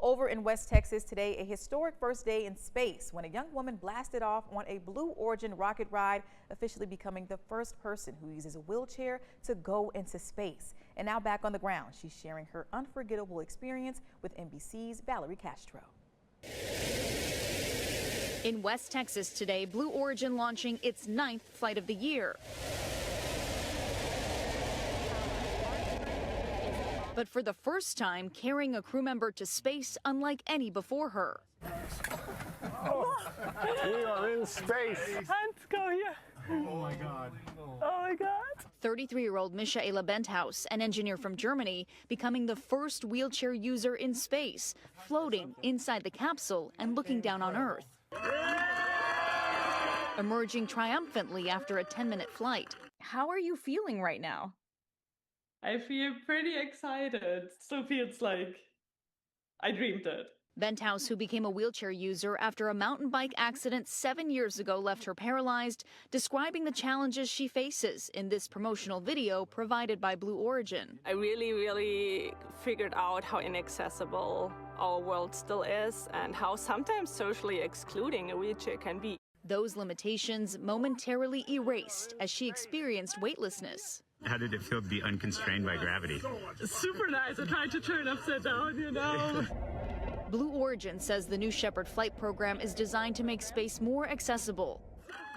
Well, over in West Texas today, a historic first day in space when a young woman blasted off on a Blue Origin rocket ride, officially becoming the first person who uses a wheelchair to go into space. And now back on the ground, she's sharing her unforgettable experience with NBC's Valerie Castro. In West Texas today, Blue Origin launching its 9th flight of the year. But for the first time, carrying a crew member to space unlike any before her. Oh, we are in space. Let's go here. Oh my God. Oh my God. 33-year-old Michaela Benthaus, an engineer from Germany, becoming the first wheelchair user in space, floating inside the capsule and looking down on Earth. Emerging triumphantly after a 10-minute flight. How are you feeling right now? I feel pretty excited. Still feels like I dreamed it. Benthaus, who became a wheelchair user after a mountain bike accident 7 years ago left her paralyzed, describing the challenges she faces in this promotional video provided by Blue Origin. I really figured out how inaccessible our world still is and how sometimes socially excluding a wheelchair can be. Those limitations momentarily erased as she experienced weightlessness. How did it feel to be unconstrained by gravity? Super nice. I tried to turn upside down, you know. Blue Origin says the New Shepard flight program is designed to make space more accessible.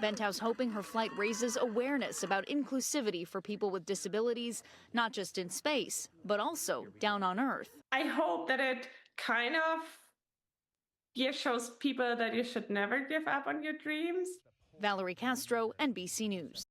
Benthaus hoping her flight raises awareness about inclusivity for people with disabilities, not just in space, but also down on Earth. I hope that it kind of shows people that you should never give up on your dreams. Valerie Castro, NBC News.